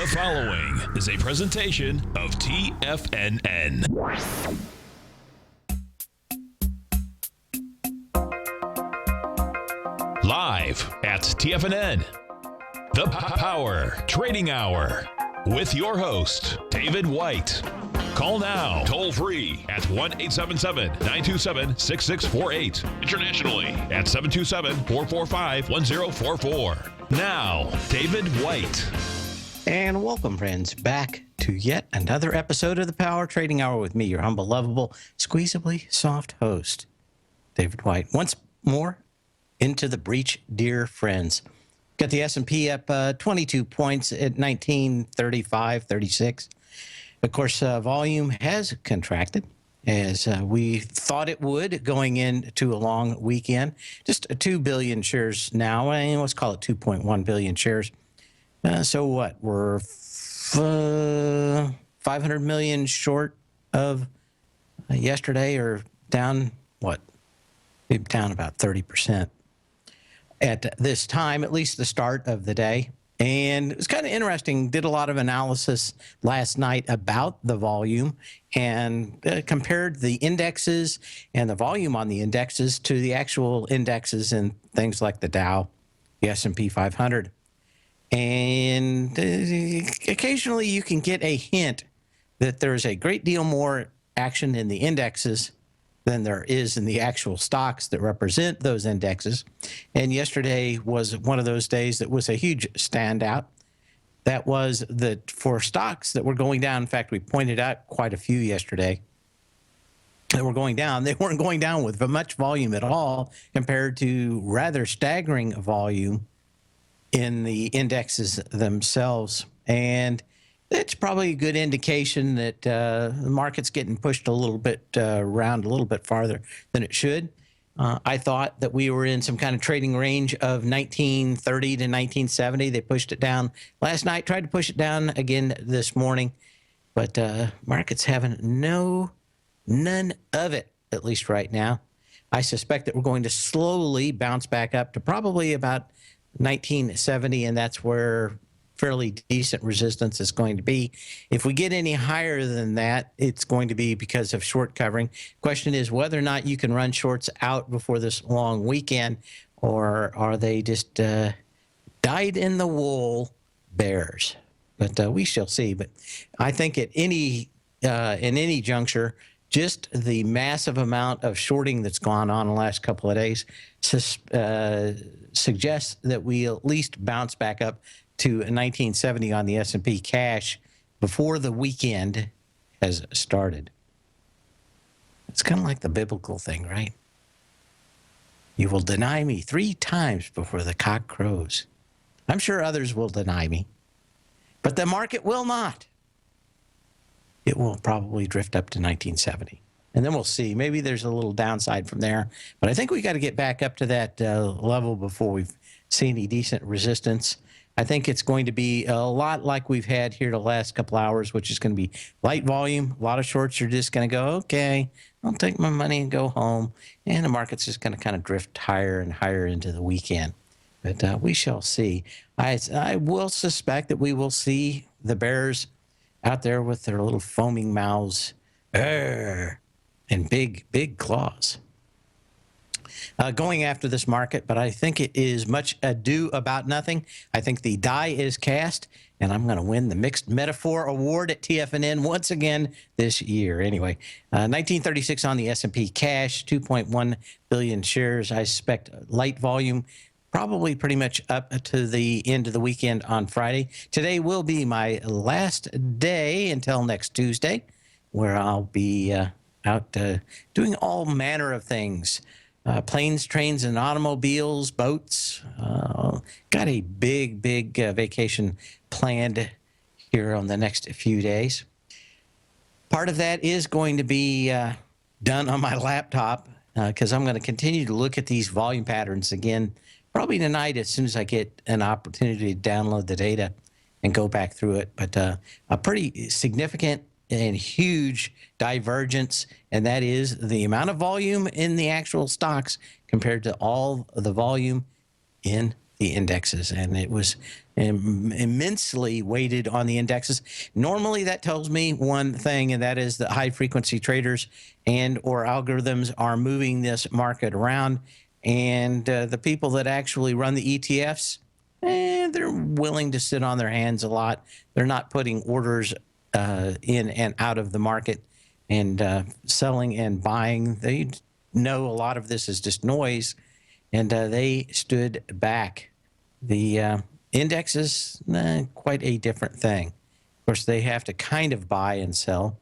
The following is a presentation of TFNN. Live at TFNN, the Power Trading Hour, with your host, David White. Call now, toll free at 1-877-927-6648. Internationally at 727-445-1044. Now, David White. And welcome, friends, back to yet another episode of the Power Trading Hour with me, your humble, lovable, squeezably soft host, David White. Once more into the breach, dear friends. Got the S&P up 22 points at 1935.36. Of course, volume has contracted as we thought it would going into a long weekend. Just 2 billion shares now, and let's call it 2.1 billion shares. So what? We're 500 million short of yesterday, or down, what? Down about 30% at this time, at least the start of the day. And it was kind of interesting. Did a lot of analysis last night about the volume and compared the indexes and the volume on the indexes to the actual indexes and things like the Dow, the S&P 500. And occasionally you can get a hint that there's a great deal more action in the indexes than there is in the actual stocks that represent those indexes. And yesterday was one of those days that was a huge standout. That was that for stocks that were going down, in fact, we pointed out quite a few yesterday that were going down. They weren't going down with much volume at all compared to rather staggering volume in the indexes themselves. And it's probably a good indication that the market's getting pushed a little bit around a little bit farther than it should. I thought that we were in some kind of trading range of 1930 to 1970. They pushed it down last night, tried to push it down again this morning, but market's having none of it, at least right now. I suspect that we're going to slowly bounce back up to probably about 1970, and that's where fairly decent resistance is going to be. If we get any higher than that, it's going to be because of short covering. Question is whether or not you can run shorts out before this long weekend, or are they just dyed-in-the-wool bears? But we shall see. But I think at in any juncture, just the massive amount of shorting that's gone on in the last couple of days suggests that we at least bounce back up to 1970 on the S&P cash before the weekend has started. It's kind of like the biblical thing, right? You will deny me 3 times before the cock crows. I'm sure others will deny me, but the market will not. It will probably drift up to 1970. And then we'll see. Maybe there's a little downside from there. But I think we got to get back up to that level before we've seen any decent resistance. I think it's going to be a lot like we've had here the last couple hours, which is going to be light volume. A lot of shorts are just going to go, okay, I'll take my money and go home. And the market's just going to kind of drift higher and higher into the weekend. But we shall see. I will suspect that we will see the bears out there with their little foaming mouths and big claws going after this market. But I think it is much ado about nothing. I think the die is cast, and I'm going to win the Mixed Metaphor Award at TFNN once again this year. Anyway, 1936 on the S&P cash, 2.1 billion shares. I suspect light volume, probably pretty much up to the end of the weekend on Friday. Today will be my last day until next Tuesday, where I'll be out doing all manner of things. Planes, trains, and automobiles, boats. Got a big vacation planned here on the next few days. Part of that is going to be done on my laptop because I'm going to continue to look at these volume patterns again, probably tonight as soon as I get an opportunity to download the data and go back through it. But a pretty significant and huge divergence, and that is the amount of volume in the actual stocks compared to all the volume in the indexes, and it was immensely weighted on the indexes. Normally, that tells me one thing, and that is that high-frequency traders and or algorithms are moving this market around, and the people that actually run the ETFs, they're willing to sit on their hands a lot. They're not putting orders in and out of the market and selling and buying. They know a lot of this is just noise, and they stood back. The indexes, quite a different thing. Of course, they have to kind of buy and sell.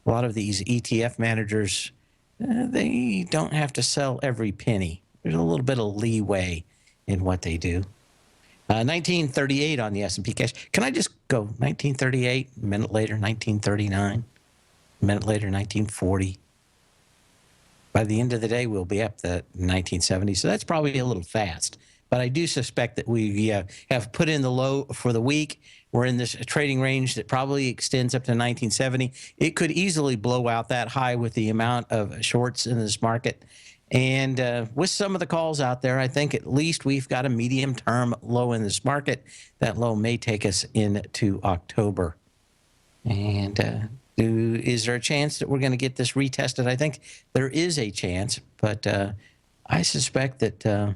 A lot of these ETF managers, they don't have to sell every penny. There's a little bit of leeway in what they do. 1938 on the S&P cash. Can I just go 1938, a minute later, 1939, a minute later, 1940. By the end of the day, we'll be up to 1970. So that's probably a little fast. But I do suspect that we have put in the low for the week. We're in this trading range that probably extends up to 1970. It could easily blow out that high with the amount of shorts in this market. And with some of the calls out there, I think at least we've got a medium-term low in this market. That low may take us into October. And is there a chance that we're going to get this retested? I think there is a chance, but I suspect that the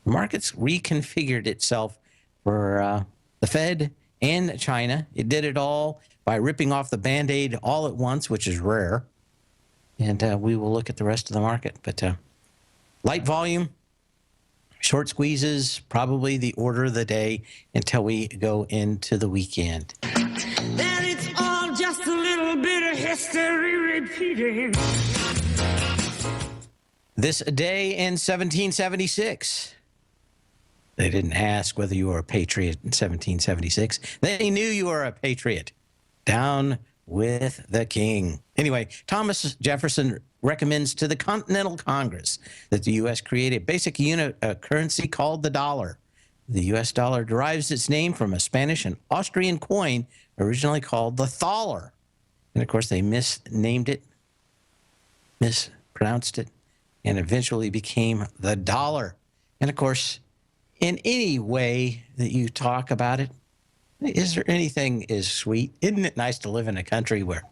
market's reconfigured itself for the Fed and China. It did it all by ripping off the Band-Aid all at once, which is rare. And we will look at the rest of the market. But light volume, short squeezes, probably the order of the day until we go into the weekend. Then it's all just a little bit of history repeating. This day in 1776. They didn't ask whether you were a patriot in 1776. They knew you were a patriot. Down with the king. Anyway, Thomas Jefferson recommends to the Continental Congress that the U.S. create a basic unit currency called the dollar. The U.S. dollar derives its name from a Spanish and Austrian coin originally called the thaler. And, of course, they mispronounced it, and eventually became the dollar. And, of course, in any way that you talk about it, is there anything as sweet? Isn't it nice to live in a country where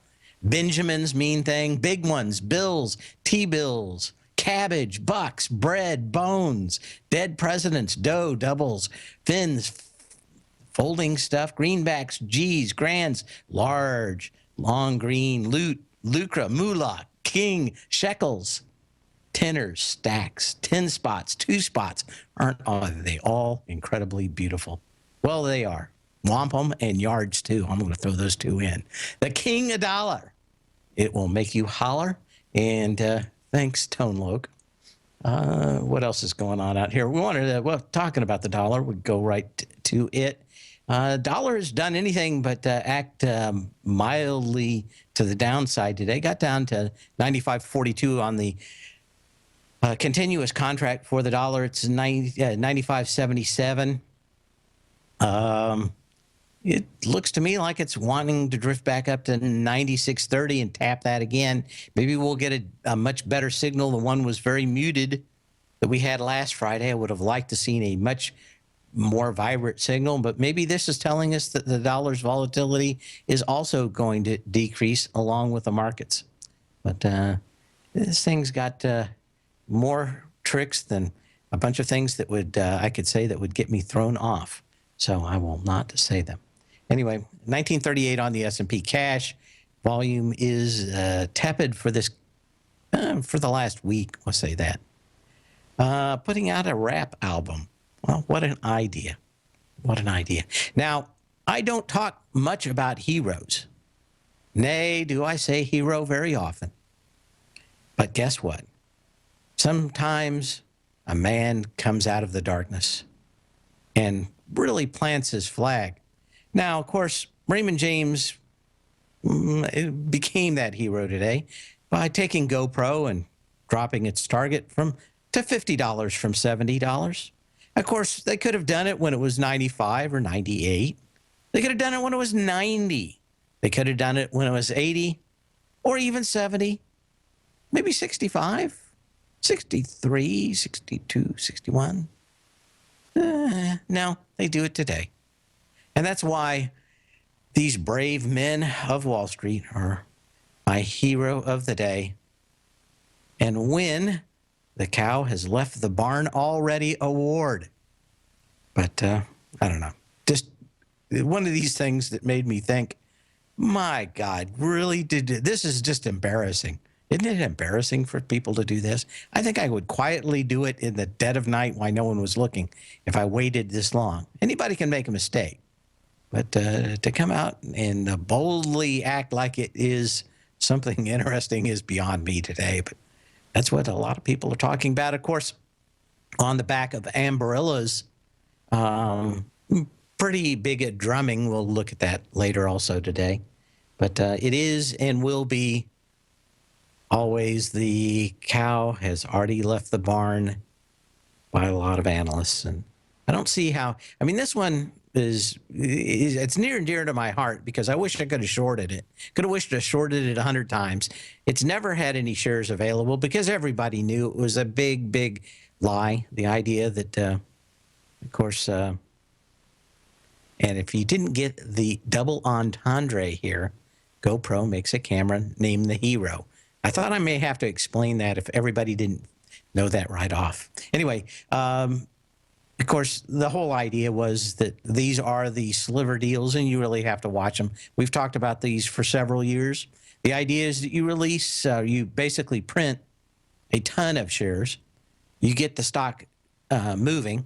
Benjamins mean thing, big ones, bills, T-bills, cabbage, bucks, bread, bones, dead presidents, dough, doubles, fins, folding stuff, greenbacks, G's, grands, large, long green, loot, lucre, moolah, king, shekels, tenors, stacks, 10 spots, 2 spots. Aren't they all incredibly beautiful? Well, they are. Wampum and yards, too. I'm going to throw those two in. The king a dollar. It will make you holler. And thanks, Tone Loke. What else is going on out here? We wanted to, talking about the dollar, we go right to it. Dollar has done anything but act mildly to the downside today. Got down to 95.42 on the continuous contract for the dollar. It's 95.77. It looks to me like it's wanting to drift back up to 96.30 and tap that again. Maybe we'll get a much better signal. The one was very muted that we had last Friday. I would have liked to seen a much more vibrant signal, but maybe this is telling us that the dollar's volatility is also going to decrease along with the markets. But this thing's got more tricks than a bunch of things that would, I could say, that would get me thrown off. So I will not say them. Anyway, 1938 on the S&P cash. Volume is tepid for this, for the last week, we'll say that. Putting out a rap album. Well, what an idea. What an idea. Now, I don't talk much about heroes. Nay, do I say hero very often. But guess what? Sometimes a man comes out of the darkness and really plants his flag. Now, of course, Raymond James became that hero today by taking GoPro and dropping its target to $50 from $70. Of course, they could have done it when it was 95 or 98. They could have done it when it was 90. They could have done it when it was 80 or even 70, maybe 65, 63, 62, 61. No, they do it today. And that's why these brave men of Wall Street are my hero of the day. And when the cow has left the barn already award. But I don't know. Just one of these things that made me think, my God, really? This is just embarrassing. Isn't it embarrassing for people to do this? I think I would quietly do it in the dead of night while no one was looking if I waited this long. Anybody can make a mistake. But to come out and boldly act like it is something interesting is beyond me today. But that's what a lot of people are talking about. Of course, on the back of Ambarilla's pretty big at drumming. We'll look at that later also today. But it is and will be always the cow has already left the barn by a lot of analysts. And I don't see how, I mean, this one is it's near and dear to my heart because I wish I could have shorted it. Could have wished I shorted it 100 times. It's never had any shares available because everybody knew it was a big, big lie. The idea that, of course, and if you didn't get the double entendre here, GoPro makes a camera named the Hero. I thought I may have to explain that if everybody didn't know that right off. Anyway, of course, the whole idea was that these are the sliver deals, and you really have to watch them. We've talked about these for several years. The idea is that you release, you basically print a ton of shares. You get the stock moving,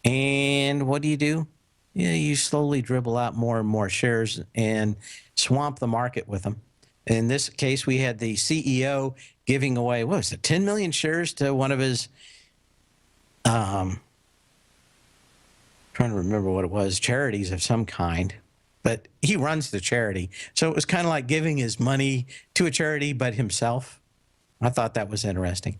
and what do? Yeah, you slowly dribble out more and more shares and swamp the market with them. In this case, we had the CEO giving away, what was it, 10 million shares to one of his, trying to remember what it was, charities of some kind. But he runs the charity. So it was kind of like giving his money to a charity, but himself. I thought that was interesting.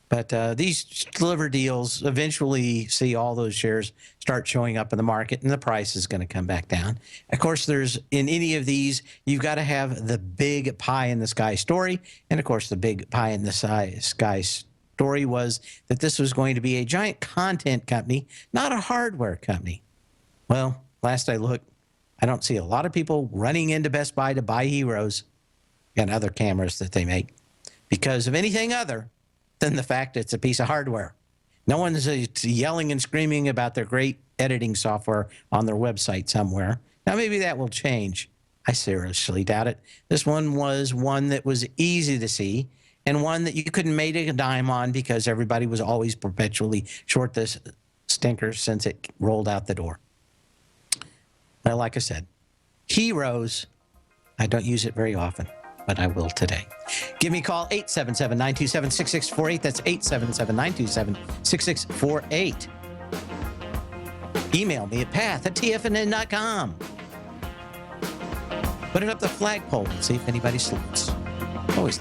But these sliver deals eventually see all those shares start showing up in the market, and the price is going to come back down. Of course, there's in any of these, you've got to have the big pie in the sky story. And of course, the big pie in the sky story was that this was going to be a giant content company, not a hardware company. Well, last I looked, I don't see a lot of people running into Best Buy to buy Heroes and other cameras that they make because of anything other than the fact it's a piece of hardware. No one's yelling and screaming about their great editing software on their website somewhere. Now, maybe that will change. I seriously doubt it. This one was one that was easy to see and one that you couldn't make a dime on because everybody was always perpetually short this stinker since it rolled out the door. Well, like I said, Heroes, I don't use it very often, but I will today. Give me a call, 877-927-6648. That's 877-927-6648. Email me at path@tfnn.com. Put it up the flagpole and see if anybody salutes. Always.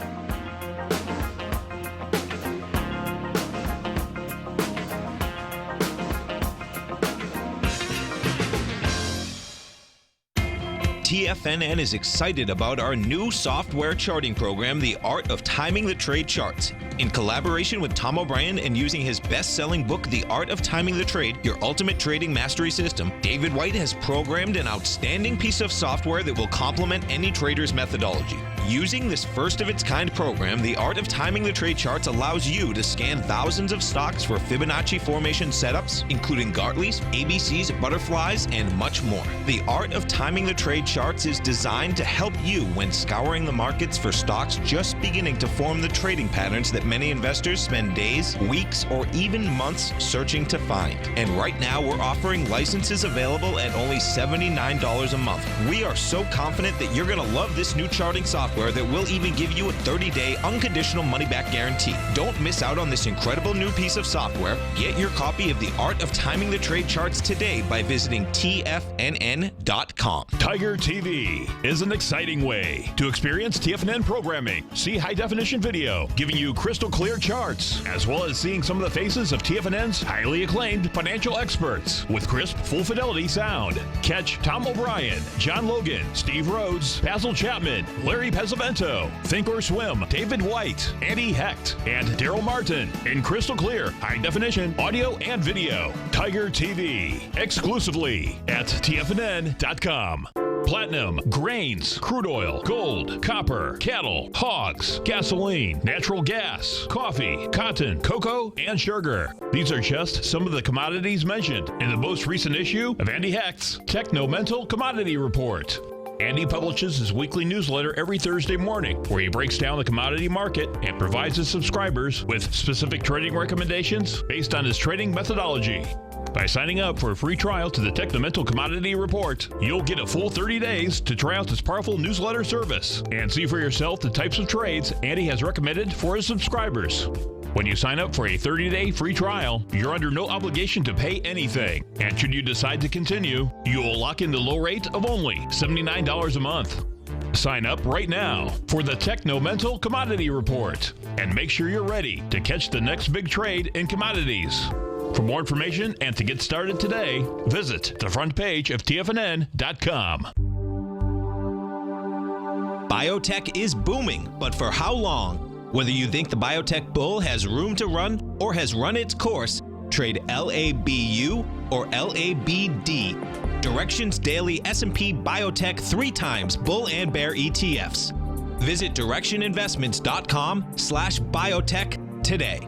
TFNN is excited about our new software charting program, The Art of Timing the Trade Charts. In collaboration with Tom O'Brien and using his best-selling book, The Art of Timing the Trade, Your Ultimate Trading Mastery System, David White has programmed an outstanding piece of software that will complement any trader's methodology. Using this first-of-its-kind program, The Art of Timing the Trade Charts allows you to scan thousands of stocks for Fibonacci formation setups, including Gartley's, ABC's, butterflies, and much more. The Art of Timing the Trade Charts is designed to help you when scouring the markets for stocks just beginning to form the trading patterns that many investors spend days, weeks, or even months searching to find. And right now, we're offering licenses available at only $79 a month. We are so confident that you're going to love this new charting software that will even give you a 30-day unconditional money-back guarantee. Don't miss out on this incredible new piece of software. Get your copy of The Art of Timing the Trade Charts today by visiting TFNN.com. Tiger TV is an exciting way to experience TFNN programming. See high-definition video, giving you crystal crystal clear charts, as well as seeing some of the faces of TFNN's highly acclaimed financial experts with crisp, full fidelity sound. Catch Tom O'Brien, John Logan, Steve Rhodes, Basil Chapman, Larry Pesavento, Think or Swim, David White, Andy Hecht, and Daryl Martin in crystal clear, high definition audio and video. Tiger TV, exclusively at TFNN.com. Platinum, grains, crude oil, gold, copper, cattle, hogs, gasoline, natural gas, coffee, cotton, cocoa, and sugar. These are just some of the commodities mentioned in the most recent issue of Andy Hecht's Techno-Mental Commodity Report. Andy publishes his weekly newsletter every Thursday morning, where he breaks down the commodity market and provides his subscribers with specific trading recommendations based on his trading methodology. By signing up for a free trial to the Techno-Mental Commodity Report, you'll get a full 30 days to try out this powerful newsletter service and see for yourself the types of trades Andy has recommended for his subscribers. When you sign up for a 30-day free trial, you're under no obligation to pay anything. And should you decide to continue, you will lock in the low rate of only $79 a month. Sign up right now for the Techno-Mental Commodity Report and make sure you're ready to catch the next big trade in commodities. For more information and to get started today, visit the front page of TFNN.com. Biotech is booming, but for how long? Whether you think the biotech bull has room to run or has run its course, trade LABU or LABD. Directions Daily S&P Biotech 3 times bull and bear ETFs. Visit directioninvestments.com/biotech today.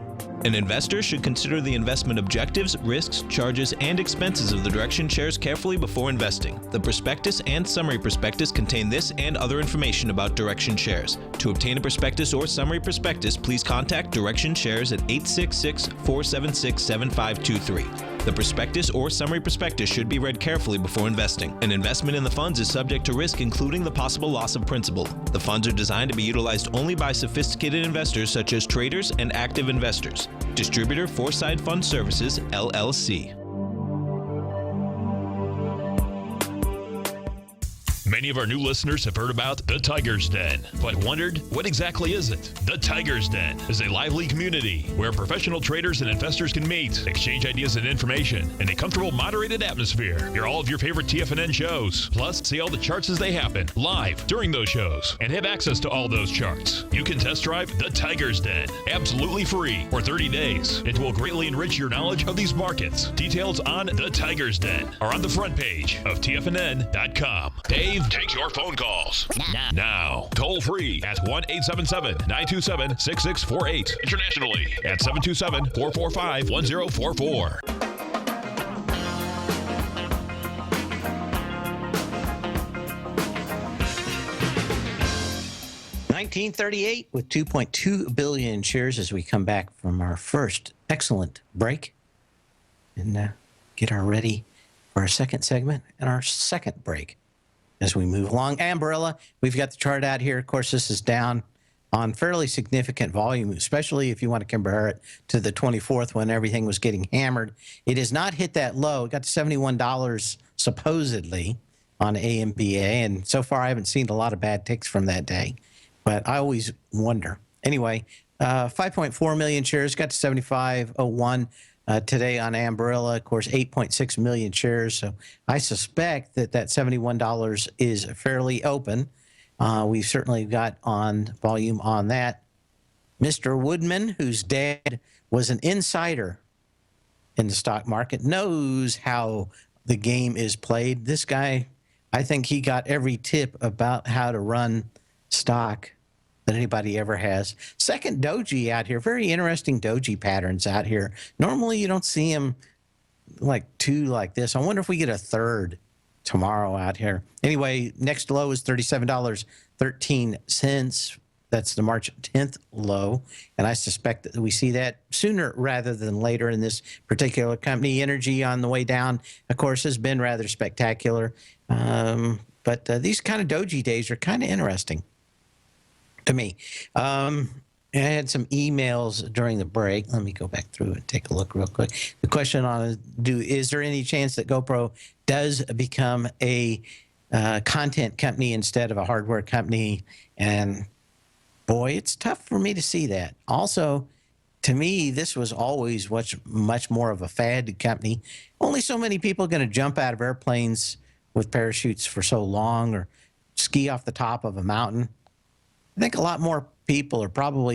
An investor should consider the investment objectives, risks, charges, and expenses of the Direction shares carefully before investing. The prospectus and summary prospectus contain this and other information about Direction shares. To obtain a prospectus or summary prospectus, please contact Direction shares at 866-476-7523. The prospectus or summary prospectus should be read carefully before investing. An investment in the funds is subject to risk, including the possible loss of principal. The funds are designed to be utilized only by sophisticated investors such as traders and active investors. Distributor Foreside Fund Services, LLC. Many of our new listeners have heard about the Tiger's Den, but wondered, what exactly is it? The Tiger's Den is a lively community where professional traders and investors can meet, exchange ideas and information in a comfortable, moderated atmosphere. Hear all of your favorite TFNN shows, plus see all the charts as they happen live during those shows, and have access to all those charts. You can test drive the Tiger's Den absolutely free for 30 days. It will greatly enrich your knowledge of these markets. Details on the Tiger's Den are on the front page of TFNN.com. Dave takes your phone calls now. Toll free at 1-877-927-6648. Internationally at 727-445-1044. 1938 with 2.2 billion shares as we come back from our first excellent break and get our ready for our second segment and our second break. As we move along, Ambarella, we've got the chart out here. Of course, this is down on fairly significant volume, especially if you want to compare it to the 24th when everything was getting hammered. It has not hit that low. It got to $71 supposedly on AMBA, and so far I haven't seen a lot of bad ticks from that day, but I always wonder. Anyway, 5.4 million shares, got to 75.01. Today on Ambarella, of course, 8.6 million shares. So I suspect that that $71 is fairly open. We've certainly got on volume on that. Mr. Woodman, whose dad was an insider in the stock market, knows how the game is played. This guy, I think he got every tip about how to run stock that anybody ever has. Second doji out here. Very interesting doji patterns out here. Normally you don't see them like two like this. I wonder if we get a third tomorrow out here. Anyway, next low is $37.13. That's the March 10th low. And I suspect that we see that sooner rather than later in this particular company. Energy on the way down, of course, has been rather spectacular. But these kind of doji days are kind of interesting to me. I had some emails during the break. Let me go back through and take a look real quick. The question on is there any chance that GoPro does become a content company instead of a hardware company? And Boy, it's tough for me to see that. Also, to me, this was always much more of a fad company. Only so many people are going to jump out of airplanes with parachutes for so long or ski off the top of a mountain. I think a lot more people are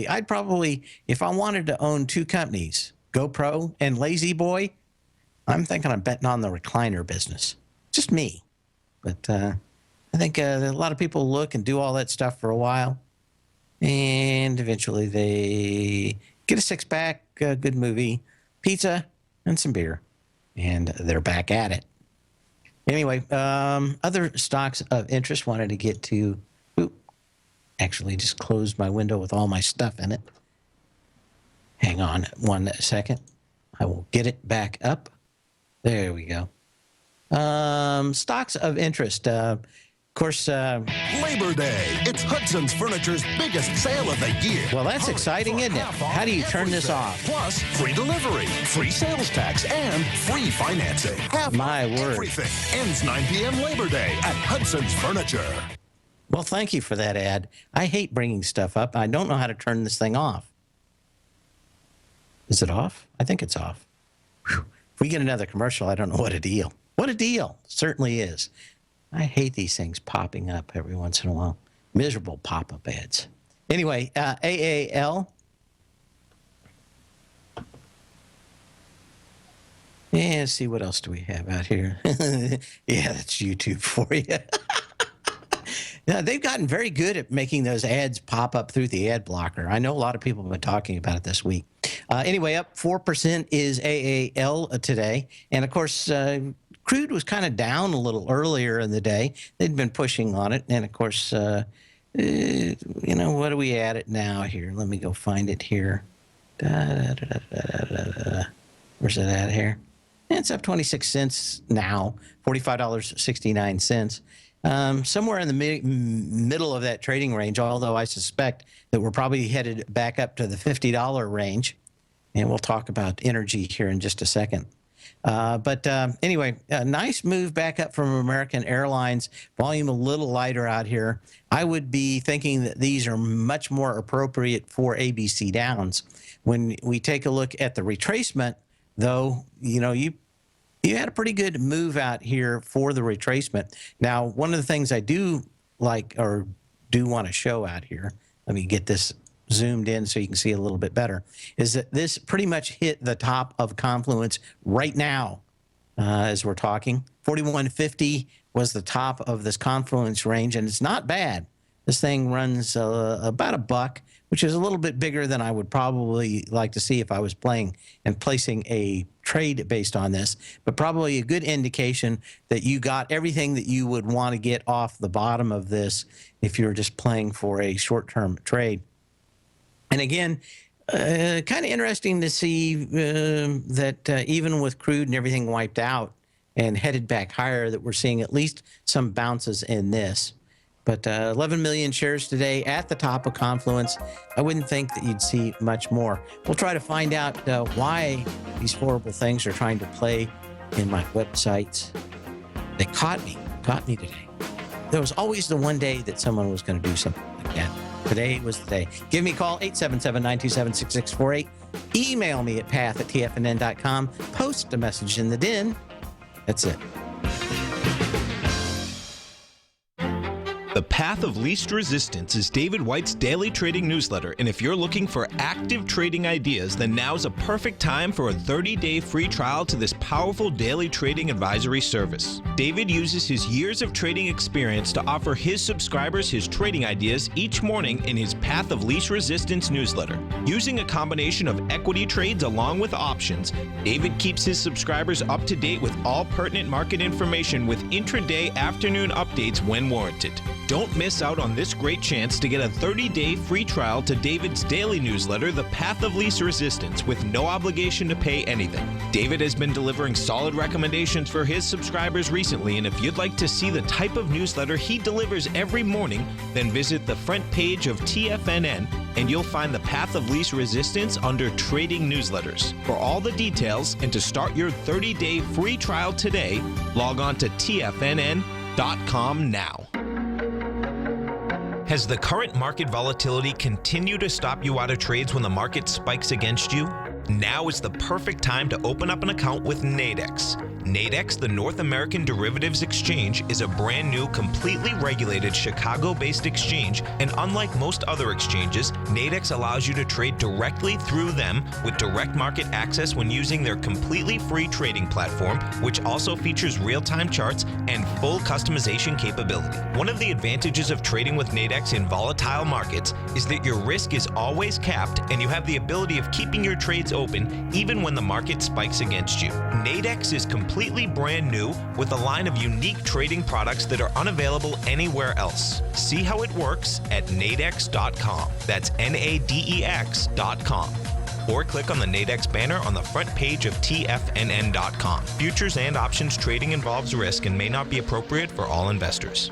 I'd probably, if I wanted to own two companies, GoPro and Lazy Boy, I'm thinking I'm betting on the recliner business. Just me. But I think a lot of people look and do all that stuff for a while. And eventually they get a six-pack, a good movie, pizza, and some beer. And they're back at it. Anyway, other stocks of interest wanted to get to. Actually just closed my window with all my stuff in it. Hang on 1 second. I will get it back up. There we go. Stocks of interest. Of course, Labor Day. It's Hudson's Furniture's biggest sale of the year. well, that's Hurry exciting, for isn't it? half off How do you turn this everything. off? Plus, free delivery, free sales tax, and free financing. Half My off word. everything. Ends 9 p.m. Labor Day at Hudson's Furniture. Well, thank you for that ad. I hate bringing stuff up. I don't know how to turn this thing off. Is it off? I think it's off. Whew. If we get another commercial, I don't know what a deal. What a deal. Certainly is. I hate these things popping up every once in a while. Miserable pop-up ads. Anyway, AAL. Yeah, let's see, what else do we have out here? Yeah, that's YouTube for you. Yeah, they've gotten very good at making those ads pop up through the ad blocker. I know a lot of people have been talking about it this week. Anyway, up 4% is AAL today. And, of course, crude was kind of down a little earlier in the day. They'd been pushing on it. And, of course, you know, what do we at it now here? Let me go find it here. Where's it at here? It's up 26 cents now, $45.69. Somewhere in the middle of that trading range, although I suspect that we're probably headed back up to the $50 range. And we'll talk about energy here in just a second. But anyway, a nice move back up from American Airlines. Volume a little lighter out here. I would be thinking that these are much more appropriate for ABC downs. When we take a look at the retracement, though, you know, you had a pretty good move out here for the retracement. Now, one of the things I do like or do want to show out here, let me get this zoomed in so you can see a little bit better, is that this pretty much hit the top of confluence right now as we're talking. 4150 was the top of this confluence range, and it's not bad. This thing runs about a buck, which is a little bit bigger than I would probably like to see if I was playing and placing a trade based on this, but probably a good indication that you got everything that you would want to get off the bottom of this if you're just playing for a short-term trade. And again, kind of interesting to see that even with crude and everything wiped out and headed back higher, that we're seeing at least some bounces in this. But 11 million shares today at the top of confluence. I wouldn't think that you'd see much more. We'll try to find out why these horrible things are trying to play in my websites. They caught me today. There was always the one day that someone was going to do something like that. Today was the day. Give me a call, 877-927-6648. Email me at path@tfnn.com. Post a message in the den. That's it. The Path of Least Resistance is David White's daily trading newsletter, and if you're looking for active trading ideas, then now's a perfect time for a 30-day free trial to this powerful daily trading advisory service. David uses his years of trading experience to offer his subscribers his trading ideas each morning in his Path of Least Resistance newsletter. Using a combination of equity trades along with options, David keeps his subscribers up to date with all pertinent market information with intraday afternoon updates when warranted. Don't miss out on this great chance to get a 30-day free trial to David's daily newsletter, The Path of Least Resistance, with no obligation to pay anything. David has been delivering solid recommendations for his subscribers recently, and if you'd like to see the type of newsletter he delivers every morning, then visit the front page of TFNN and you'll find The Path of Least Resistance under Trading Newsletters. For all the details and to start your 30-day free trial today, log on to TFNN.com now. Has the current market volatility continued to stop you out of trades when the market spikes against you? Now is the perfect time to open up an account with Nadex. Nadex, the North American Derivatives Exchange, is a brand new, completely regulated Chicago-based exchange, and unlike most other exchanges, Nadex allows you to trade directly through them with direct market access when using their completely free trading platform, which also features real-time charts and full customization capability. One of the advantages of trading with Nadex in volatile markets is that your risk is always capped and you have the ability of keeping your trades open even when the market spikes against you. Nadex is completely brand new with a line of unique trading products that are unavailable anywhere else. See how it works at nadex.com. That's Nadex.com. Or click on the Nadex banner on the front page of TFNN.com. Futures and options trading involves risk and may not be appropriate for all investors.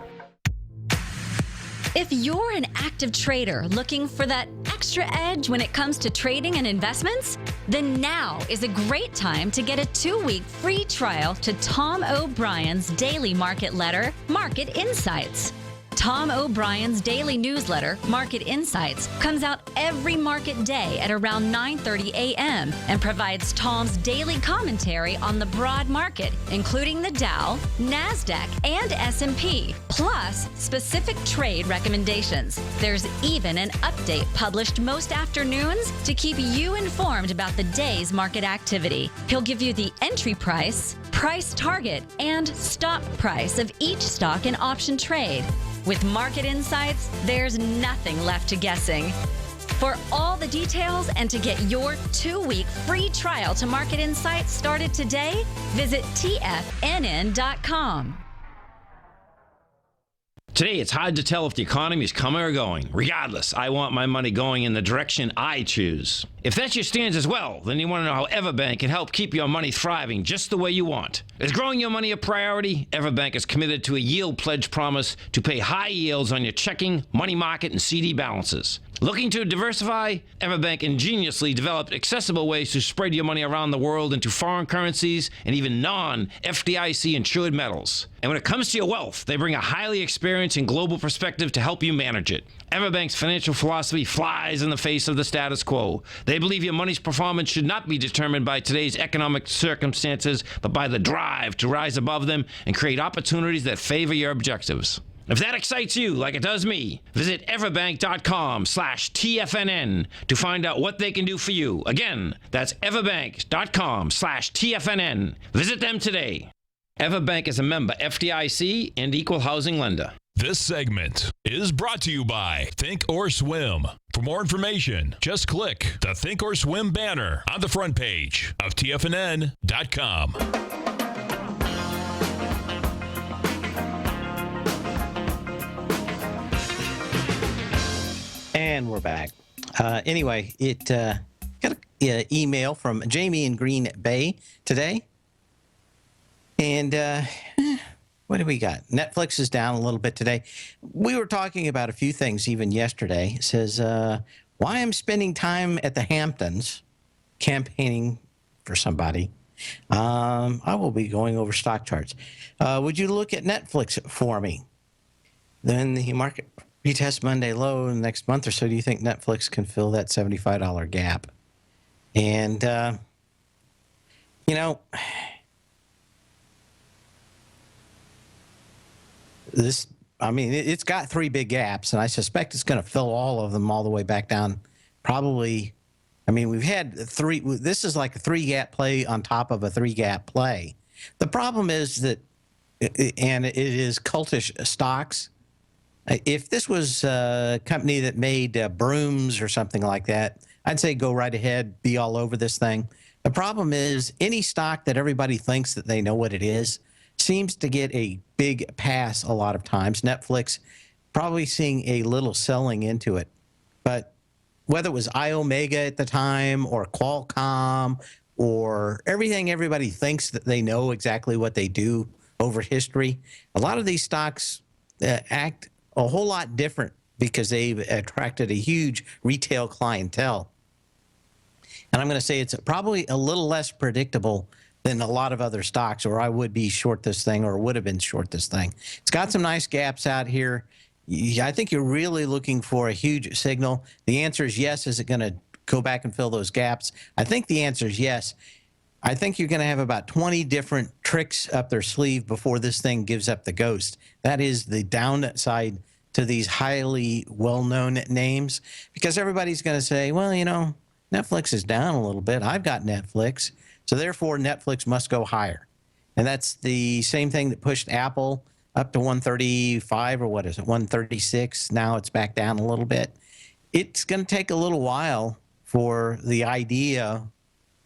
If you're an active trader looking for that extra edge when it comes to trading and investments, then now is a great time to get a 2-week free trial to Tom O'Brien's daily market letter, Market Insights. Tom O'Brien's daily newsletter, Market Insights, comes out every market day at around 9:30 a.m. and provides Tom's daily commentary on the broad market, including the Dow, NASDAQ, and S&P, plus specific trade recommendations. There's even an update published most afternoons to keep you informed about the day's market activity. He'll give you the entry price, price target, and stop price of each stock and option trade. With Market Insights, there's nothing left to guessing. For all the details and to get your 2-week free trial to Market Insights started today, visit TFNN.com. Today, it's hard to tell if the economy is coming or going. Regardless, I want my money going in the direction I choose. If that's your stance as well, then you want to know how Everbank can help keep your money thriving just the way you want. Is growing your money a priority? Everbank is committed to a yield pledge promise to pay high yields on your checking, money market, and CD balances. Looking to diversify? Everbank ingeniously developed accessible ways to spread your money around the world into foreign currencies and even non-FDIC insured metals. And when it comes to your wealth, they bring a highly experienced and global perspective to help you manage it. Everbank's financial philosophy flies in the face of the status quo. They believe your money's performance should not be determined by today's economic circumstances, but by the drive to rise above them and create opportunities that favor your objectives. If that excites you like it does me, visit everbank.com/TFNN to find out what they can do for you. Again, that's everbank.com/TFNN. Visit them today. Everbank is a member FDIC and equal housing lender. This segment is brought to you by Think or Swim. For more information, just click the Think or Swim banner on the front page of TFNN.com. And we're back. Anyway, it got an email from Jamie in Green Bay today. And what do we got? Netflix is down a little bit today. We were talking about a few things even yesterday. It says, why I'm spending time at the Hamptons campaigning for somebody. I will be going over stock charts. Would you look at Netflix for me? Then the market retest Monday low in the next month or so. Do you think Netflix can fill that $75 gap? And, you know, this, I mean, it's got 3 big gaps, and I suspect it's going to fill all of them all the way back down. Probably, I mean, we've had 3, this is like a 3-gap play on top of a 3-gap play. The problem is that, and it is cultish stocks. If this was a company that made brooms or something like that, I'd say go right ahead, be all over this thing. The problem is any stock that everybody thinks that they know what it is seems to get a big pass a lot of times. Netflix probably seeing a little selling into it. But whether it was iOmega at the time or Qualcomm or everything everybody thinks that they know exactly what they do over history, a lot of these stocks act a whole lot different because they've attracted a huge retail clientele. And I'm going to say it's probably a little less predictable than a lot of other stocks, or I would be short this thing or would have been short this thing. It's got some nice gaps out here. I think you're really looking for a huge signal. The answer is yes. Is it going to go back and fill those gaps? I think the answer is yes. I think you're going to have about 20 different tricks up their sleeve before this thing gives up the ghost. That is the downside to these highly well-known names, because everybody's going to say, well, Netflix is down a little bit. I've got Netflix. So therefore, Netflix must go higher. And that's the same thing that pushed Apple up to 135, or what is it, 136. Now it's back down a little bit. It's going to take a little while for the idea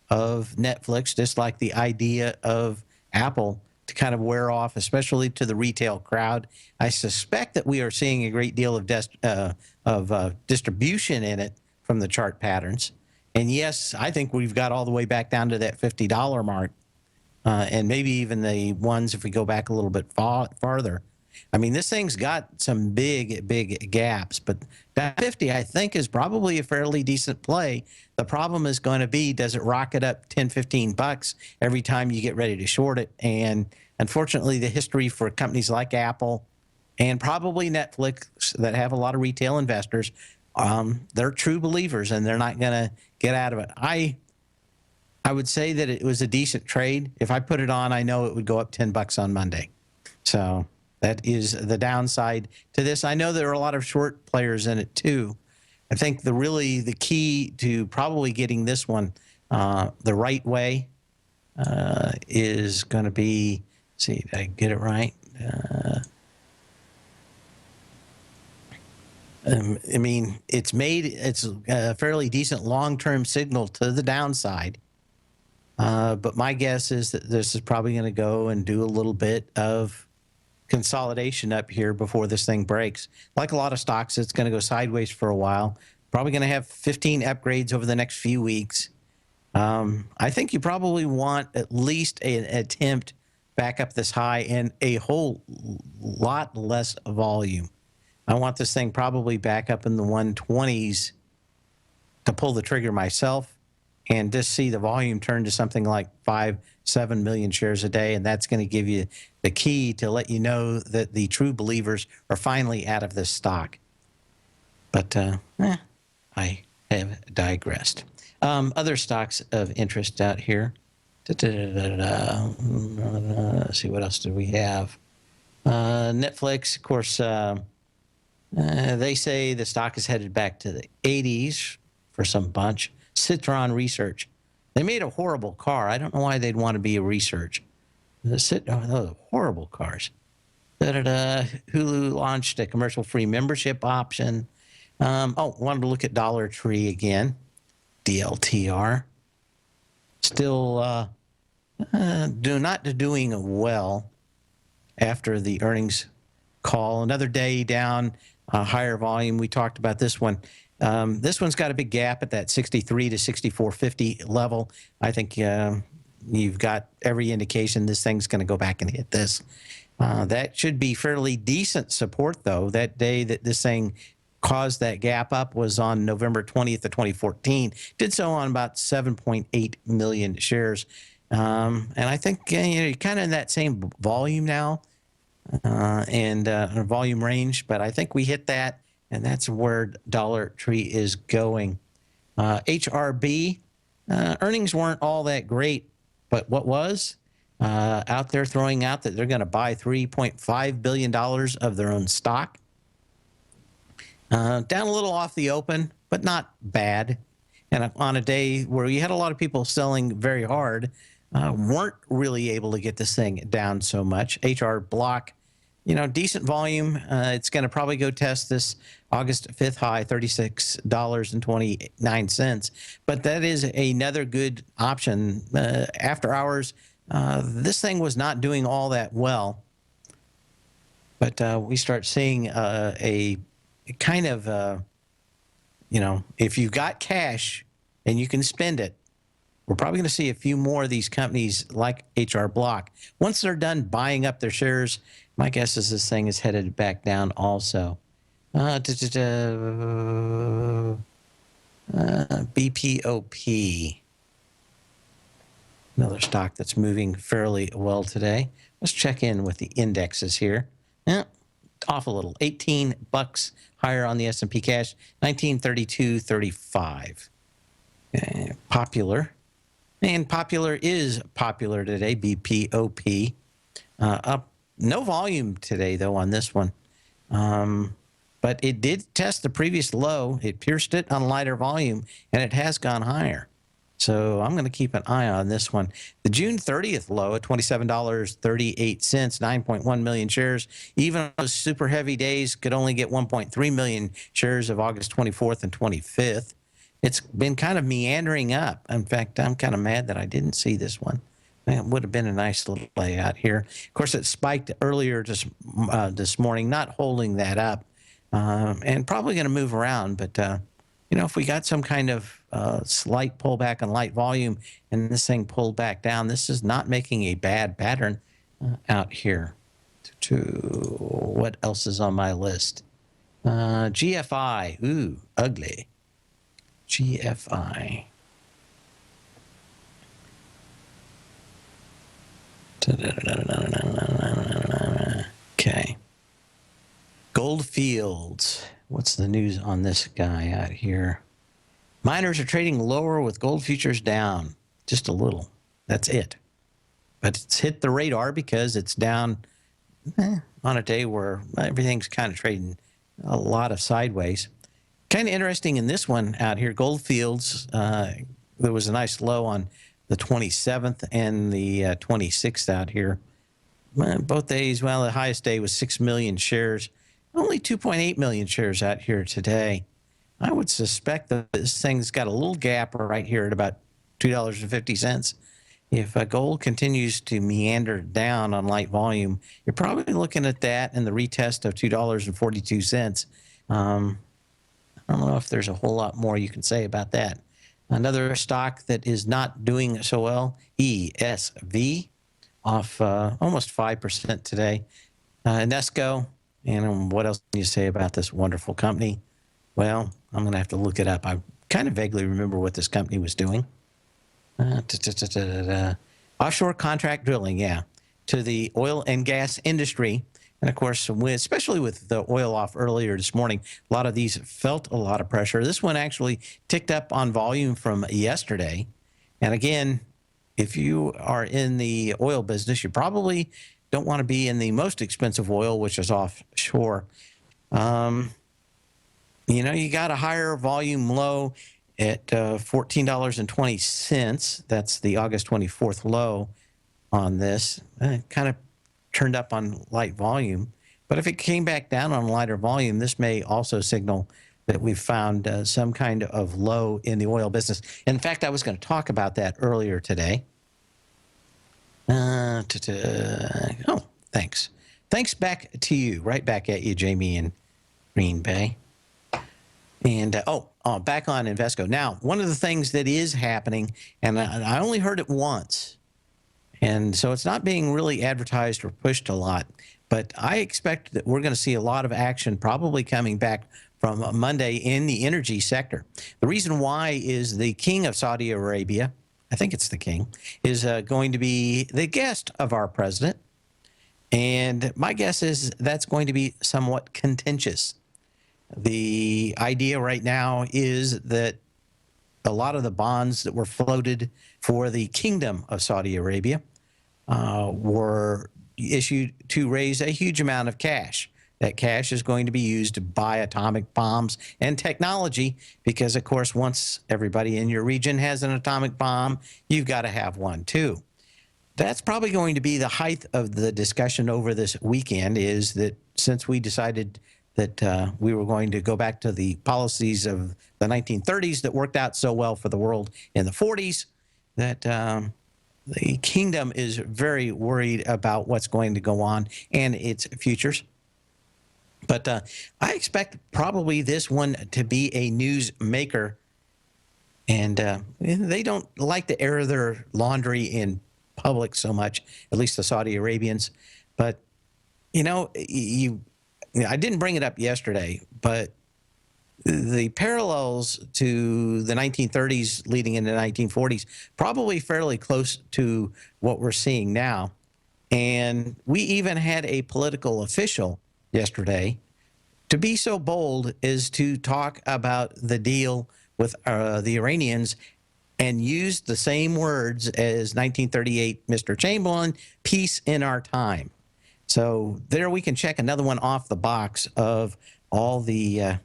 of Netflix, just like the idea of Apple, to kind of wear off, especially to the retail crowd. I suspect that we are seeing a great deal of distribution in it from the chart patterns. And yes, I think we've got all the way back down to that $50 mark, and maybe even the ones if we go back a little bit farther. I mean, this thing's got some big gaps, but that 50, I think, is probably a fairly decent play. The problem is going to be, does it rocket up 10, 15 bucks every time you get ready to short it? And unfortunately, the history for companies like Apple and probably Netflix that have a lot of retail investors, they're true believers, and they're not going to get out of it. I would say that it was a decent trade. If I put it on, I know it would go up 10 bucks on Monday. So that is the downside to this. I know there are a lot of short players in it too. I think the key to probably getting this one the right way is going to be, let's see, did I get it right? I mean, it's a fairly decent long-term signal to the downside. But my guess is that this is probably going to go and do a little bit of consolidation up here before this thing breaks. Like a lot of stocks, it's going to go sideways for a while. Probably going to have 15 upgrades over the next few weeks. I think you probably want at least an attempt back up this high and a whole lot less volume. I want this thing probably back up in the 120s to pull the trigger myself and just see the volume turn to something like 5-7 million shares a day. And that's going to give you the key to let you know that the true believers are finally out of this stock. But I have digressed. Other stocks of interest out here. Let's see, what else do we have? Netflix, of course, they say the stock is headed back to the 80s for some bunch. Citron Research. They made a horrible car. I don't know why they'd want to be a research. Those horrible cars. Hulu launched a commercial-free membership option. Wanted to look at Dollar Tree again. DLTR. Still not doing well after the earnings call. Another day down, higher volume. We talked about this one. This one's got a big gap at that 63 to 64.50 level. I think you've got every indication this thing's going to go back and hit this. That should be fairly decent support, though. That day that this thing caused that gap up was on November 20th of 2014. Did so on about 7.8 million shares. And I think you're kind of in that same volume now and volume range. But I think we hit that, and that's where Dollar Tree is going. HRB, earnings weren't all that great, but what was out there throwing out that they're going to buy $3.5 billion of their own stock. Down a little off the open, but not bad. And on a day where you had a lot of people selling very hard, weren't really able to get this thing down so much. HR Block, decent volume. It's going to probably go test this August 5th high, $36.29. But that is another good option. After hours, this thing was not doing all that well. But we start seeing a kind of, if you've got cash and you can spend it, we're probably going to see a few more of these companies like HR Block. Once they're done buying up their shares, my guess is this thing is headed back down also. BPOP, another stock that's moving fairly well today. Let's check in with the indexes here. off a little, $18 higher on the S&P cash, 1932.35. Popular. And Popular is popular today, BPOP. Up, no volume today, though, on this one. But it did test the previous low. It pierced it on lighter volume, and it has gone higher. So I'm going to keep an eye on this one. The June 30th low at $27.38, 9.1 million shares. Even those super heavy days could only get 1.3 million shares of August 24th and 25th. It's been kind of meandering up. In fact, I'm kind of mad that I didn't see this one. It would have been a nice little layout here. Of course, it spiked earlier this morning, not holding that up, and probably going to move around. But, if we got some kind of slight pullback on light volume and this thing pulled back down, this is not making a bad pattern out here. What else is on my list? GFI. Ooh, ugly. GFI. Okay. Goldfields. What's the news on this guy out here? Miners are trading lower with gold futures down just a little. That's it. But it's hit the radar because it's down on a day where everything's kind of trading a lot of sideways. Kind of interesting in this one out here, Goldfields, there was a nice low on the 27th and the 26th out here. Both days, well, the highest day was 6 million shares. Only 2.8 million shares out here today. I would suspect that this thing's got a little gap right here at about $2.50. If gold continues to meander down on light volume, you're probably looking at that and the retest of $2.42. I don't know if there's a whole lot more you can say about that. Another stock that is not doing so well, ESV, off almost 5% today. Nesco, and what else can you say about this wonderful company? Well, I'm going to have to look it up. I kind of vaguely remember what this company was doing. Offshore contract drilling, yeah, to the oil and gas industry. And of course, especially with the oil off earlier this morning, a lot of these felt a lot of pressure. This one actually ticked up on volume from yesterday. And again, if you are in the oil business, you probably don't want to be in the most expensive oil, which is offshore. You got a higher volume low at $14.20. That's the August 24th low on this. Kind of turned up on light volume. But if it came back down on lighter volume, this may also signal that we've found some kind of low in the oil business. In fact, I was going to talk about that earlier today. Oh, thanks. Thanks back to you. Right back at you, Jamie in Green Bay. And, back on Invesco. Now, one of the things that is happening, and I only heard it once, and so it's not being really advertised or pushed a lot, but I expect that we're going to see a lot of action probably coming back from Monday in the energy sector. The reason why is the king of Saudi Arabia, I think it's the king, is going to be the guest of our president. And my guess is that's going to be somewhat contentious. The idea right now is that a lot of the bonds that were floated for the kingdom of Saudi Arabia were issued to raise a huge amount of cash. That cash is going to be used to buy atomic bombs and technology because, of course, once everybody in your region has an atomic bomb, you've got to have one too. That's probably going to be the height of the discussion over this weekend, is that since we decided that we were going to go back to the policies of the 1930s that worked out so well for the world in the 40s, that the kingdom is very worried about what's going to go on and its futures. But I expect probably this one to be a news maker. And they don't like to air their laundry in public so much, at least the Saudi Arabians. But, I didn't bring it up yesterday, but the parallels to the 1930s leading into the 1940s, probably fairly close to what we're seeing now. And we even had a political official yesterday to be so bold is to talk about the deal with the Iranians and use the same words as 1938 Mr. Chamberlain, peace in our time. So there we can check another one off the box of all the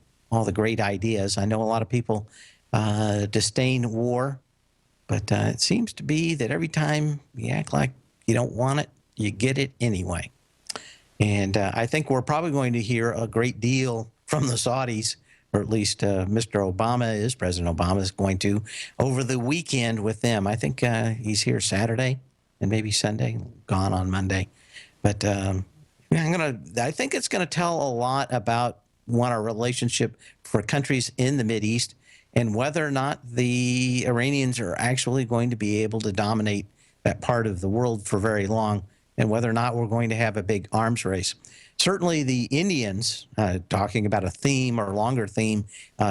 great ideas. I know a lot of people disdain war, but it seems to be that every time you act like you don't want it, you get it anyway. And I think we're probably going to hear a great deal from the Saudis, or at least Mr. Obama President Obama is going to, over the weekend with them. I think he's here Saturday and maybe Sunday, gone on Monday. But I think it's going to tell a lot about our relationship for countries in the Mideast and whether or not the Iranians are actually going to be able to dominate that part of the world for very long, and whether or not we're going to have a big arms race. Certainly the Indians, talking about a theme or longer theme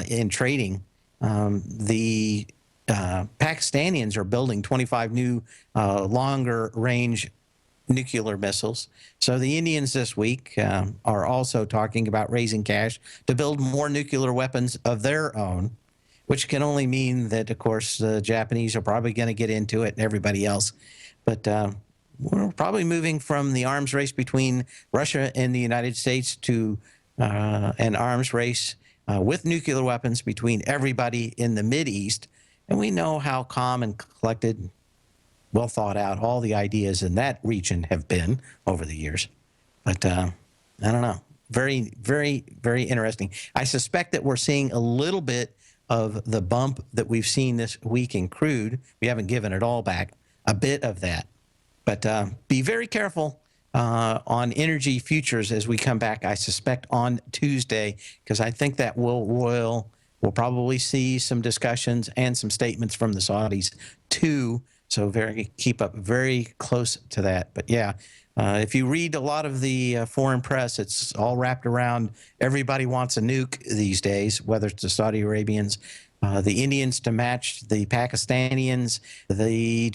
in trading, the Pakistanians are building 25 new longer range nuclear missiles. So the Indians this week are also talking about raising cash to build more nuclear weapons of their own, which can only mean that, of course, the Japanese are probably going to get into it and everybody else. But we're probably moving from the arms race between Russia and the United States to an arms race with nuclear weapons between everybody in the Mideast. And we know how calm and collected, well thought out all the ideas in that region have been over the years. But I don't know. Very, very, very interesting. I suspect that we're seeing a little bit of the bump that we've seen this week in crude. We haven't given it all back, a bit of that. But be very careful on energy futures as we come back, I suspect, on Tuesday, because I think that we'll probably see some discussions and some statements from the Saudis too. So keep up very close to that. But yeah, if you read a lot of the foreign press, it's all wrapped around everybody wants a nuke these days, whether it's the Saudi Arabians, the Indians to match the Pakistanians, the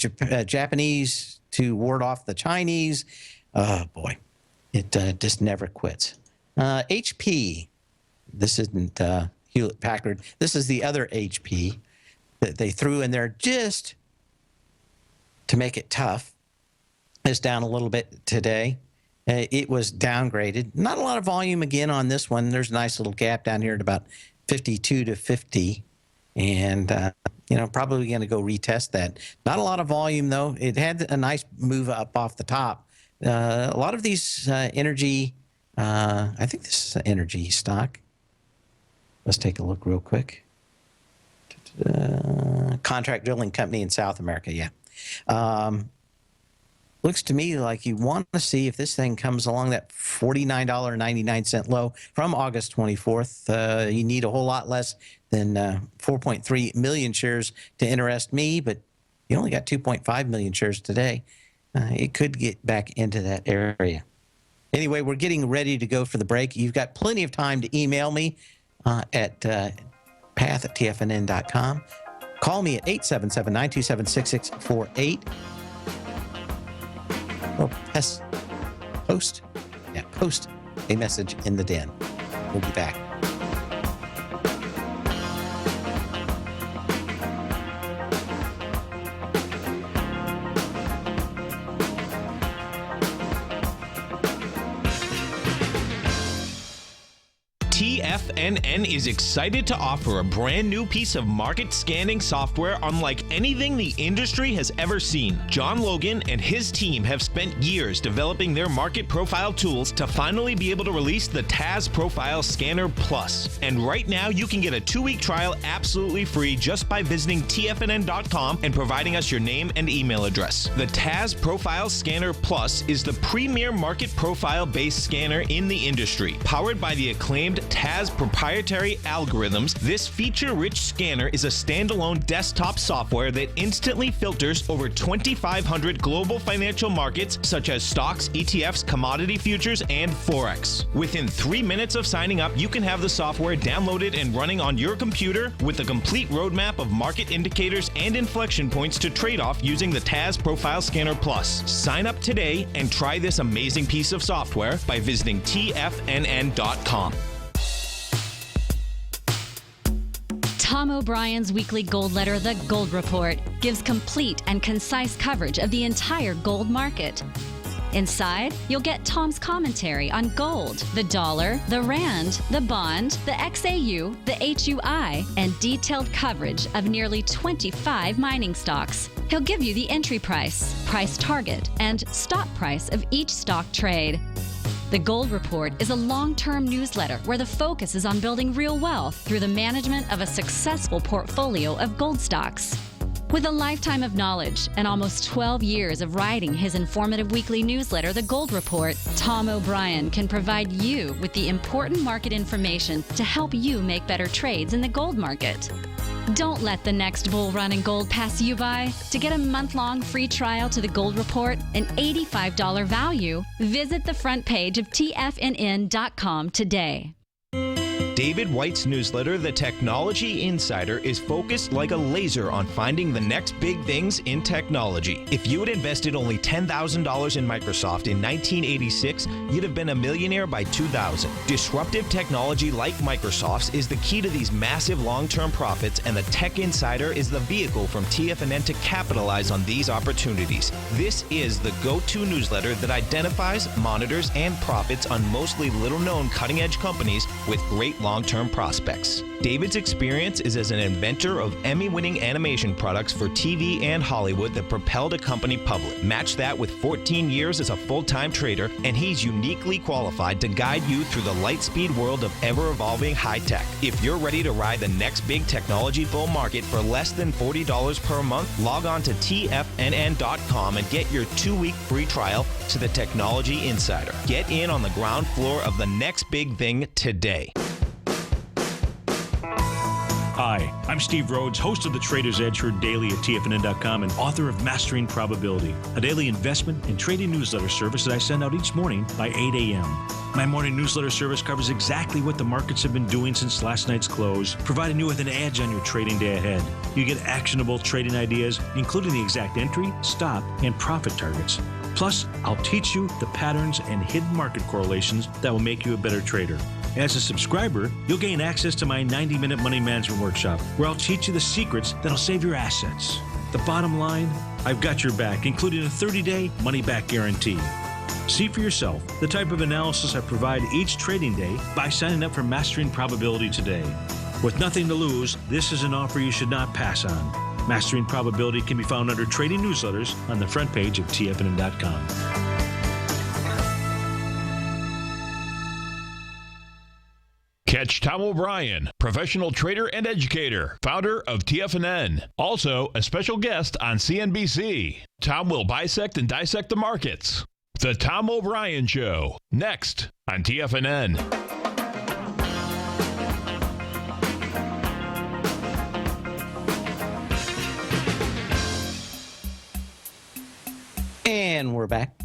Japanese to ward off the Chinese. Oh boy, it just never quits. HP, this isn't Hewlett Packard. This is the other HP that they threw in there just to make it tough. It's down a little bit today. It was downgraded. Not a lot of volume again on this one. There's a nice little gap down here at about 52 to 50. And, probably going to go retest that. Not a lot of volume, though. It had a nice move up off the top. A lot of these energy, I think this is an energy stock. Let's take a look real quick. Contract drilling company in South America, yeah. Looks to me like you want to see if this thing comes along that $49.99 low from August 24th. You need a whole lot less than 4.3 million shares to interest me, but you only got 2.5 million shares today. It could get back into that area. Anyway, we're getting ready to go for the break. You've got plenty of time to email me at path@tfnn.com. Call me at 877-927-6648. Or post a message in the den. We'll be back. TFNN is excited to offer a brand new piece of market scanning software unlike anything the industry has ever seen. John Logan and his team have spent years developing their market profile tools to finally be able to release the TAS Profile Scanner Plus. And right now you can get a 2-week trial absolutely free just by visiting TFNN.com and providing us your name and email address. The TAS Profile Scanner Plus is the premier market profile based scanner in the industry, powered by the acclaimed TAS proprietary algorithms, this feature-rich scanner is a standalone desktop software that instantly filters over 2,500 global financial markets such as stocks, ETFs, commodity futures, and Forex. Within 3 minutes of signing up, you can have the software downloaded and running on your computer with a complete roadmap of market indicators and inflection points to trade off using the TAS Profile Scanner Plus. Sign up today and try this amazing piece of software by visiting TFNN.com. Tom O'Brien's weekly gold letter, The Gold Report, gives complete and concise coverage of the entire gold market. Inside, you'll get Tom's commentary on gold, the dollar, the rand, the bond, the XAU, the HUI, and detailed coverage of nearly 25 mining stocks. He'll give you the entry price, price target, and stop price of each stock trade. The Gold Report is a long-term newsletter where the focus is on building real wealth through the management of a successful portfolio of gold stocks. With a lifetime of knowledge and almost 12 years of writing his informative weekly newsletter, The Gold Report, Tom O'Brien can provide you with the important market information to help you make better trades in the gold market. Don't let the next bull run in gold pass you by. To get a month-long free trial to The Gold Report, an $85 value, visit the front page of TFNN.com today. David White's newsletter, The Technology Insider, is focused like a laser on finding the next big things in technology. If you had invested only $10,000 in Microsoft in 1986, you'd have been a millionaire by 2000. Disruptive technology like Microsoft's is the key to these massive long-term profits, and the Tech Insider is the vehicle from TFNN to capitalize on these opportunities. This is the go-to newsletter that identifies, monitors, and profits on mostly little-known cutting-edge companies with great long-term prospects. David's experience is as an inventor of Emmy-winning animation products for TV and Hollywood that propelled a company public. Match that with 14 years as a full-time trader, and he's uniquely qualified to guide you through the light-speed world of ever-evolving high-tech. If you're ready to ride the next big technology bull market for less than $40 per month, log on to TFNN.com and get your 2-week free trial to the Technology Insider. Get in on the ground floor of the next big thing today. Hi, I'm Steve Rhodes, host of the Trader's Edge, heard daily at TFNN.com and author of Mastering Probability, a daily investment and trading newsletter service that I send out each morning by 8 a.m. My morning newsletter service covers exactly what the markets have been doing since last night's close, providing you with an edge on your trading day ahead. You get actionable trading ideas, including the exact entry, stop, and profit targets. Plus, I'll teach you the patterns and hidden market correlations that will make you a better trader. As a subscriber, you'll gain access to my 90-minute money management workshop, where I'll teach you the secrets that'll save your assets. The bottom line, I've got your back, including a 30-day money-back guarantee. See for yourself the type of analysis I provide each trading day by signing up for Mastering Probability today. With nothing to lose, this is an offer you should not pass on. Mastering Probability can be found under Trading Newsletters on the front page of TFNN.com. Catch Tom O'Brien, professional trader and educator, founder of TFNN. Also, a special guest on CNBC. Tom will bisect and dissect the markets. The Tom O'Brien Show, next on TFNN. And we're back.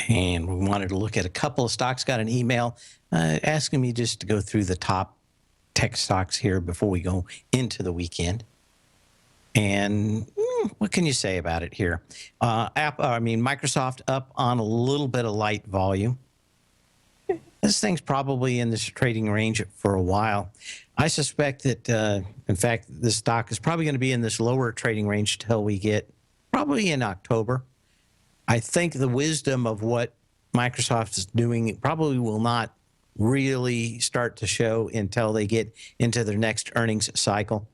And we wanted to look at a couple of stocks. Got an email asking me just to go through the top tech stocks here before we go into the weekend. And what can you say about it here? Microsoft up on a little bit of light volume. This thing's probably in this trading range for a while. I suspect that, in fact, this stock is probably going to be in this lower trading range till we get probably in October. I think the wisdom of what Microsoft is doing probably will not really start to show until they get into their next earnings cycle.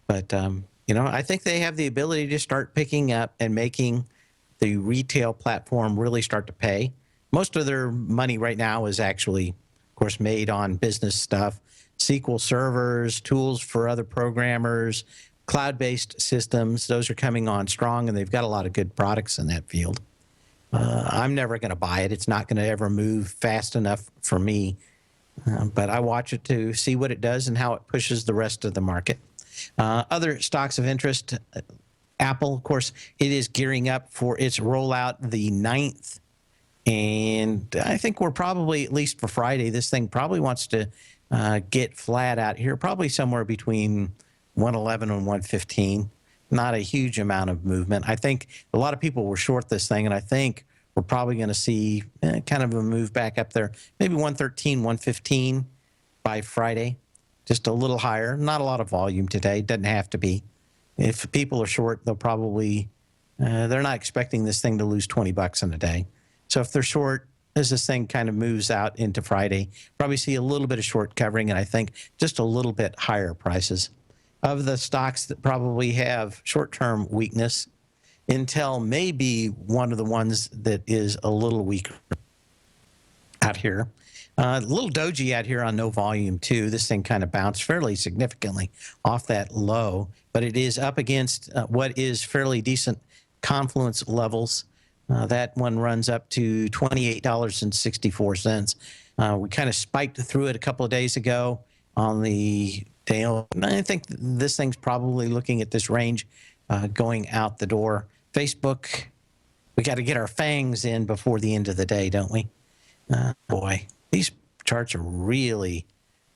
But, I think they have the ability to start picking up and making the retail platform really start to pay. Most of their money right now is actually, of course, made on business stuff, SQL servers, tools for other programmers, cloud-based systems. Those are coming on strong, and they've got a lot of good products in that field. I'm never going to buy it. It's not going to ever move fast enough for me But I watch it to see what it does and how it pushes the rest of the market. Other stocks of interest, Apple, of course, it is gearing up for its rollout the 9th. And I think we're probably, at least for Friday, this thing probably wants to get flat out here, probably somewhere between 111 and 115. Not a huge amount of movement. I think a lot of people were short this thing, and I think we're probably going to see kind of a move back up there, maybe 113, 115 by Friday, just a little higher. Not a lot of volume today. Doesn't have to be. If people are short, they'll probably, they're not expecting this thing to lose 20 bucks in a day. So if they're short, as this thing kind of moves out into Friday, probably see a little bit of short covering, and I think just a little bit higher prices. Of the stocks that probably have short-term weakness, Intel may be one of the ones that is a little weaker out here. A little doji out here on no volume, too. This thing kind of bounced fairly significantly off that low, but it is up against what is fairly decent confluence levels. That one runs up to $28.64. We kind of spiked through it a couple of days ago on the day. I think this thing's probably looking at this range going out the door. Facebook, we got to get our fangs in before the end of the day, don't we? Boy, these charts are really,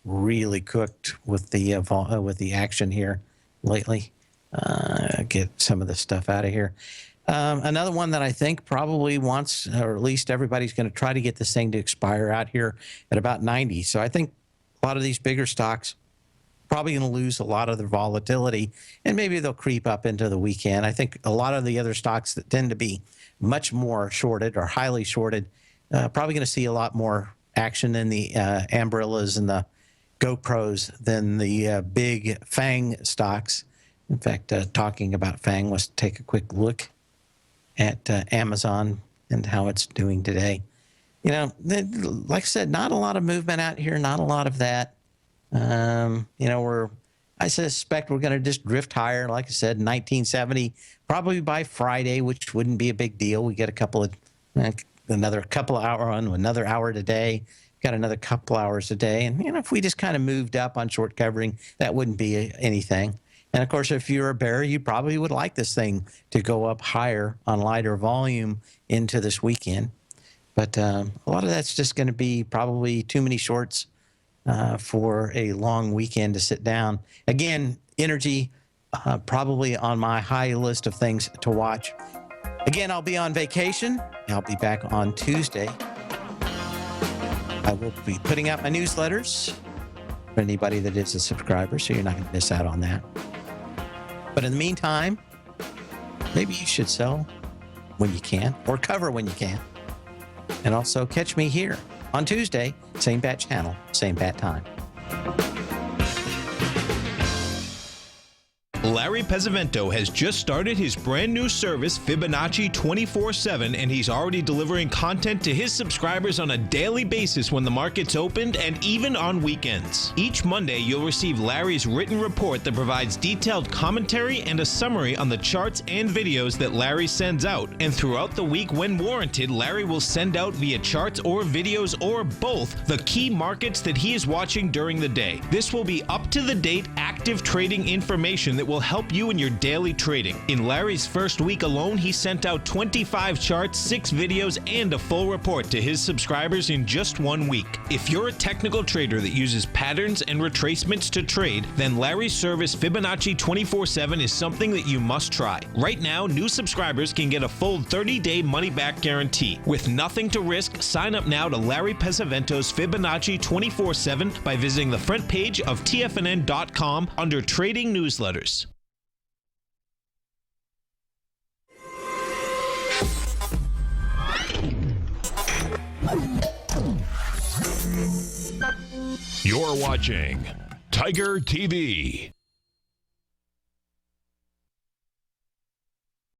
really cooked with the action here lately. Get some of this stuff out of here. Another one that I think probably wants, or at least everybody's going to try to get this thing to expire out here at about 90. So I think a lot of these bigger stocks probably going to lose a lot of their volatility, and maybe they'll creep up into the weekend. I think a lot of the other stocks that tend to be much more shorted or highly shorted, probably going to see a lot more action in the Ambarillas and the GoPros than the big FANG stocks. In fact, talking about FANG, let's take a quick look at Amazon and how it's doing today. You know, like I said, not a lot of movement out here, not a lot of that. You know, I suspect we're going to just drift higher. Like I said, 1970, probably by Friday, which wouldn't be a big deal. We get a couple of, another couple of hours on, another hour today, got another couple hours a day. And, you know, if we just kind of moved up on short covering, that wouldn't be anything. And of course, if you're a bear, you probably would like this thing to go up higher on lighter volume into this weekend. But a lot of that's just going to be probably too many shorts for a long weekend to sit down. Again, energy probably on my high list of things to watch. Again, I'll be on vacation. I'll be back on Tuesday. I will be putting out my newsletters for anybody that is a subscriber, so you're not going to miss out on that. But in the meantime, maybe you should sell when you can, or cover when you can. And also catch me here on Tuesday, same bat channel, same bat time. Larry Pesavento has just started his brand new service, Fibonacci 24/7, and he's already delivering content to his subscribers on a daily basis when the market's opened and even on weekends. Each Monday, you'll receive Larry's written report that provides detailed commentary and a summary on the charts and videos that Larry sends out. And throughout the week, when warranted, Larry will send out via charts or videos or both the key markets that he is watching during the day. This will be up-to-the-date, active trading information that will help you in your daily trading. In Larry's first week alone, he sent out 25 charts, 6 videos, and a full report to his subscribers in just 1 week. If you're a technical trader that uses patterns and retracements to trade, then Larry's service Fibonacci 24/7 is something that you must try. Right now, new subscribers can get a full 30-day money-back guarantee. With nothing to risk, sign up now to Larry Pesavento's Fibonacci 24/7 by visiting the front page of TFNN.com under Trading Newsletters. You're watching Tiger TV.